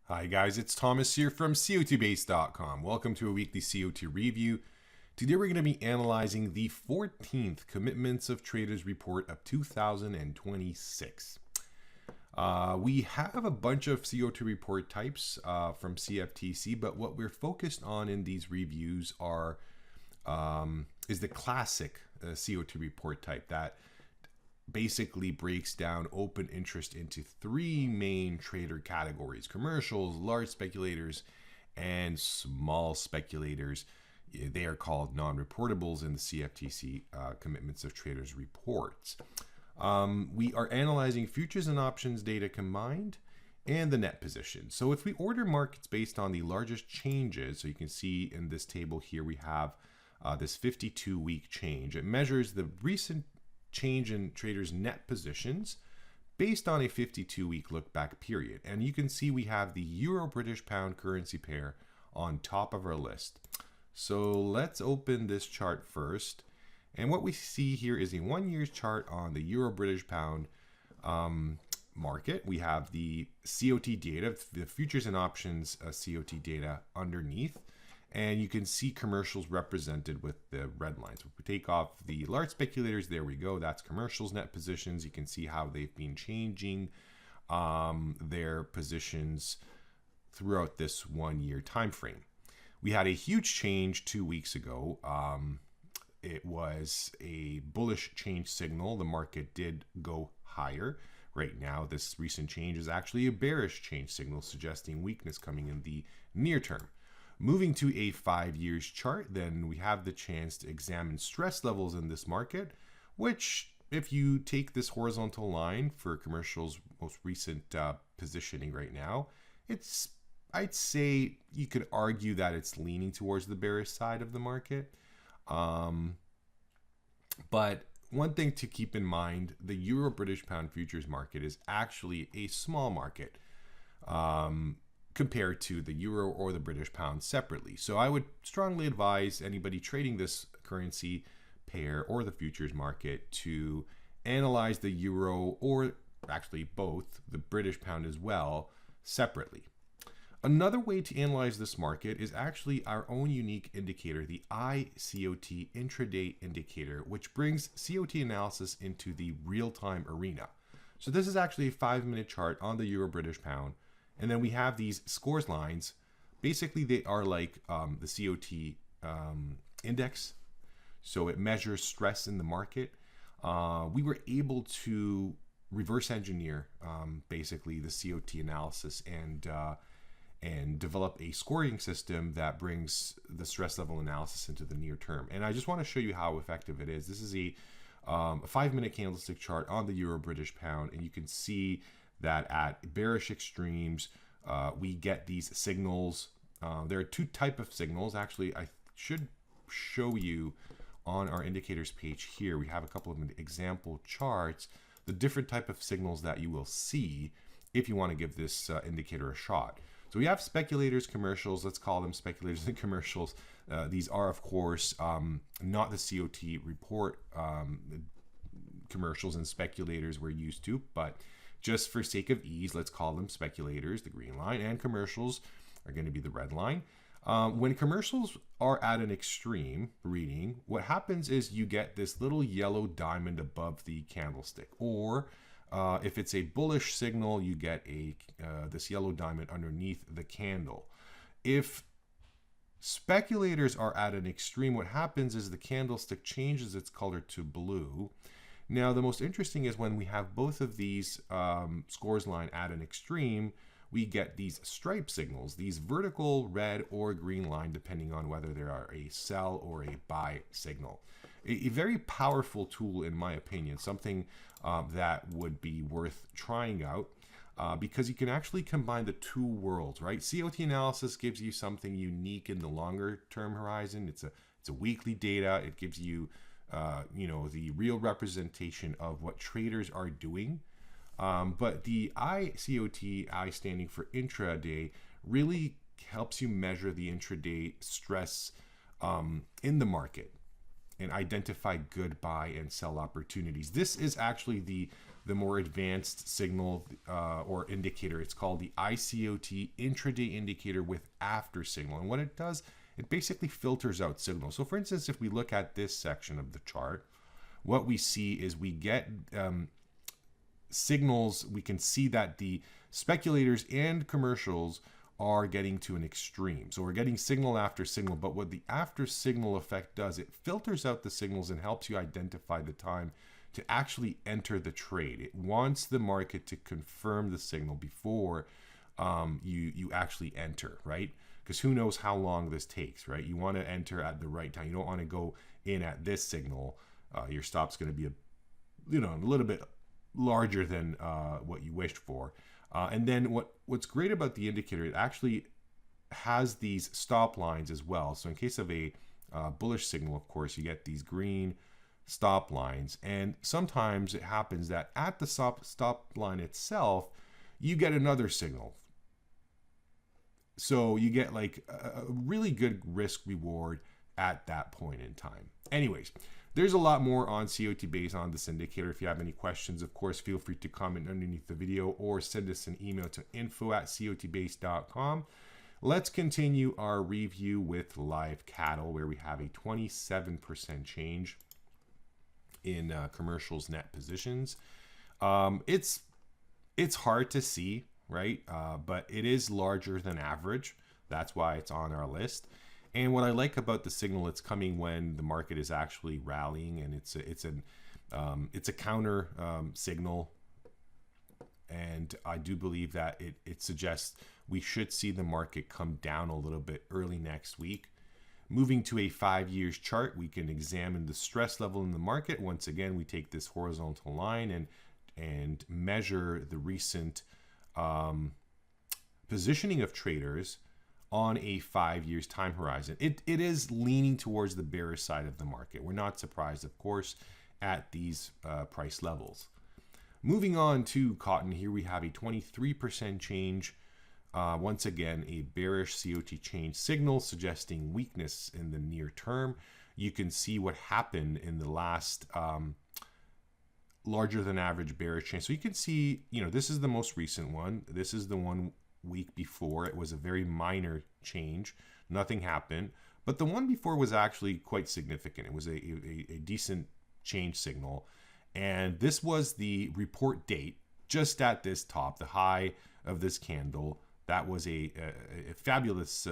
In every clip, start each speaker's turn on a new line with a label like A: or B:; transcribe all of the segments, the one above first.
A: Hi guys, it's Thomas here from COTBase.com. Welcome to a weekly CO2 review. Today we're going to be analyzing the 14th Commitments of Traders Report of 2026. We have a bunch of CO2 report types from CFTC, but what we're focused on in these reviews is the classic CO2 report type that basically breaks down open interest into three main trader categories: commercials, large speculators, and small speculators. They are called non-reportables in the CFTC Commitments of Traders reports. We are analyzing futures and options data combined and the net position. So if we order markets based on the largest changes, so you can see in this table here we have this 52-week change. It measures the recent change in traders' net positions based on a 52-week look-back period. And you can see we have the Euro-British pound currency pair on top of our list. So let's open this chart first. And what we see here is a 1 year chart on the Euro-British pound market. We have the COT data, the futures and options COT data underneath. And you can see commercials represented with the red lines. If we take off the large speculators, there we go. That's commercials net positions. You can see how they've been changing their positions throughout this 1 year time frame. We had a huge change 2 weeks ago. It was a bullish change signal. The market did go higher. Right now, this recent change is actually a bearish change signal, suggesting weakness coming in the near term. Moving to a 5 years chart, then we have the chance to examine stress levels in this market, which if you take this horizontal line for commercials' most recent positioning right now, I'd say you could argue that it's leaning towards the bearish side of the market. But one thing to keep in mind, the Euro-British pound futures market is actually a small market compared to the euro or the British pound separately. So I would strongly advise anybody trading this currency pair or the futures market to analyze the euro, or actually both, the British pound as well, separately. Another way to analyze this market is actually our own unique indicator, the iCOT Intraday Indicator, which brings COT analysis into the real-time arena. So this is actually a 5-minute chart on the euro-British pound. And then we have these scores lines. Basically, they are like the COT index. So it measures stress in the market. We were able to reverse engineer basically the COT analysis and develop a scoring system that brings the stress level analysis into the near term. And I just want to show you how effective it is. This is a 5-minute candlestick chart on the euro-British pound, and you can see that at bearish extremes, we get these signals. There are two types of signals. Actually, I should show you on our indicators page here. We have a couple of example charts, the different type of signals that you will see if you want to give this indicator a shot. So we have speculators, commercials. Let's call them speculators and commercials. These are, of course, not the COT report commercials and speculators we're used to, but just for sake of ease, let's call them speculators, the green line, and commercials are going to be the red line. When commercials are at an extreme reading, what happens is you get this little yellow diamond above the candlestick. Or if it's a bullish signal, you get this yellow diamond underneath the candle. If speculators are at an extreme, what happens is the candlestick changes its color to blue. Now, the most interesting is when we have both of these scores line at an extreme, we get these stripe signals, these vertical red or green line, depending on whether they are a sell or a buy signal. A very powerful tool, in my opinion, something that would be worth trying out because you can actually combine the two worlds, right? COT analysis gives you something unique in the longer term horizon. It's a weekly data. It gives you the real representation of what traders are doing. But the iCOT, I standing for intraday, really helps you measure the intraday stress in the market and identify good buy and sell opportunities. This is actually the the more advanced signal or indicator. It's called the iCOT Intraday Indicator with AfterSignal. And what it does, it basically filters out signals. So for instance, if we look at this section of the chart, what we see is we get signals. We can see that the speculators and commercials are getting to an extreme. So we're getting signal after signal, but what the after signal effect does, it filters out the signals and helps you identify the time to actually enter the trade. It wants the market to confirm the signal before you actually enter, right? Because who knows how long this takes, right? You want to enter at the right time. You don't want to go in at this signal. Your stop's going to be a little bit larger than what you wished for. And then what's great about the indicator, it actually has these stop lines as well. So in case of a bullish signal, of course, you get these green stop lines. And sometimes it happens that at the stop line itself, you get another signal. So you get like a really good risk reward at that point in time. Anyways, there's a lot more on COTBase on this indicator. If you have any questions, of course, feel free to comment underneath the video or send us an email to info@cotbase.com. Let's continue our review with live cattle, where we have a 27% change in commercials net positions. It's hard to see, right? But it is larger than average. That's why it's on our list. And what I like about the signal, it's coming when the market is actually rallying, and it's a counter signal. And I do believe that it suggests we should see the market come down a little bit early next week. Moving to a 5 years chart, we can examine the stress level in the market. Once again, we take this horizontal line and measure the recent positioning of traders on a 5 years time horizon. It is leaning towards the bearish side of the market. We're not surprised, of course, at these price levels. Moving on to cotton, here we have a 23% change. Once again, a bearish COT change signal suggesting weakness in the near term. You can see what happened in the last larger than average bearish change. So you can see, this is the most recent one. This is the 1 week before. It was a very minor change. Nothing happened. But the one before was actually quite significant. It was a decent change signal. And this was the report date just at this top, the high of this candle. That was a fabulous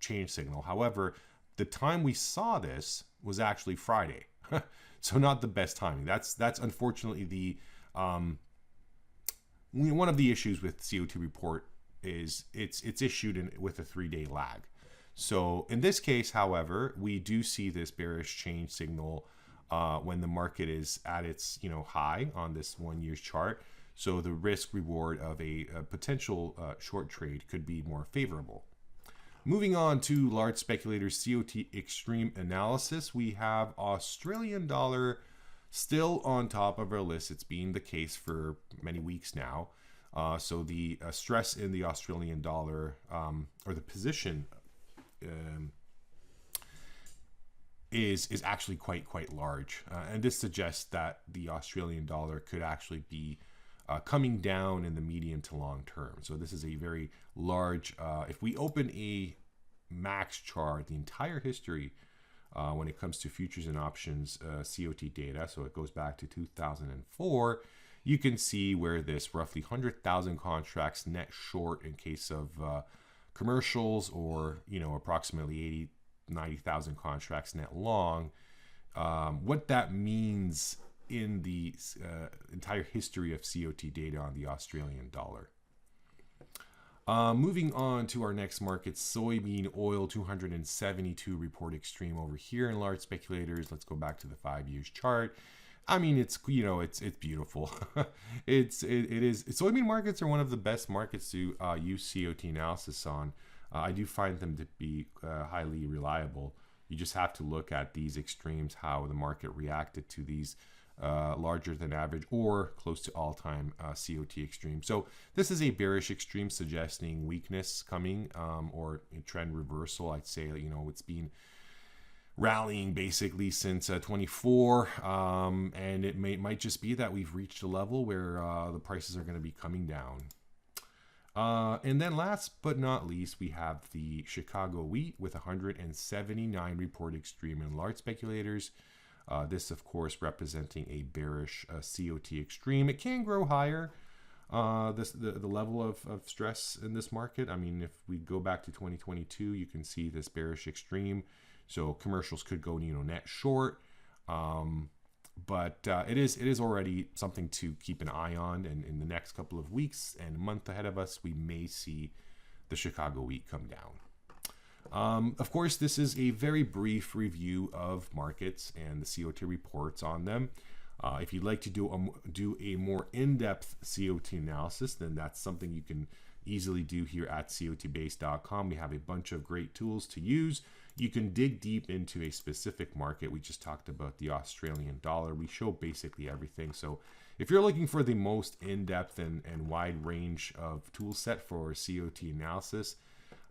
A: change signal. However, the time we saw this was actually Friday. So not the best timing. That's unfortunately the one of the issues with COT report is it's issued with a 3-day lag. So in this case, however, we do see this bearish change signal when the market is at its high on this 1 year's chart. So the risk reward of a potential short trade could be more favorable. Moving on to large speculators COT Extreme analysis, we have Australian dollar still on top of our list. It's been the case for many weeks now. So the stress in the Australian dollar, or the position, is actually quite large, and this suggests that the Australian dollar could actually be coming down in the medium to long term. So this is a very large. If we open a max chart, the entire history when it comes to futures and options COT data, so it goes back to 2004. You can see where this roughly 100,000 contracts net short in case of commercials, or approximately 90,000 contracts net long. What that means in the entire history of COT data on the Australian dollar. Moving on to our next market, soybean oil 272 report extreme over here in large speculators. Let's go back to the 5 years chart. I mean, it's beautiful. it is. Soybean markets are one of the best markets to use COT analysis on. I do find them to be highly reliable. You just have to look at these extremes, how the market reacted to these larger than average or close to all-time COT extreme. So this is a bearish extreme suggesting weakness coming, or a trend reversal. I'd say it's been rallying basically since 24, and it might just be that we've reached a level where the prices are going to be coming down. And then last but not least, we have the Chicago wheat with 179 report extreme and large speculators. This, of course, representing a bearish COT extreme. It can grow higher. The level of stress in this market. I mean, if we go back to 2022, you can see this bearish extreme. So commercials could go, net short. But it is already something to keep an eye on. And in the next couple of weeks and month ahead of us, we may see the Chicago wheat come down. Of course, this is a very brief review of markets and the COT reports on them. If you'd like to do a more in-depth COT analysis, then that's something you can easily do here at COTBase.com. We have a bunch of great tools to use. You can dig deep into a specific market. We just talked about the Australian dollar. We show basically everything. So if you're looking for the most in-depth and wide range of tool set for COT analysis,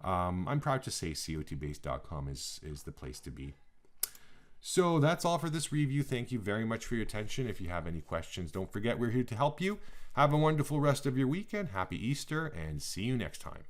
A: I'm proud to say COTBase.com is the place to be. So that's all for this review. Thank you very much for your attention. If you have any questions, don't forget we're here to help you. Have a wonderful rest of your weekend. Happy Easter, and see you next time.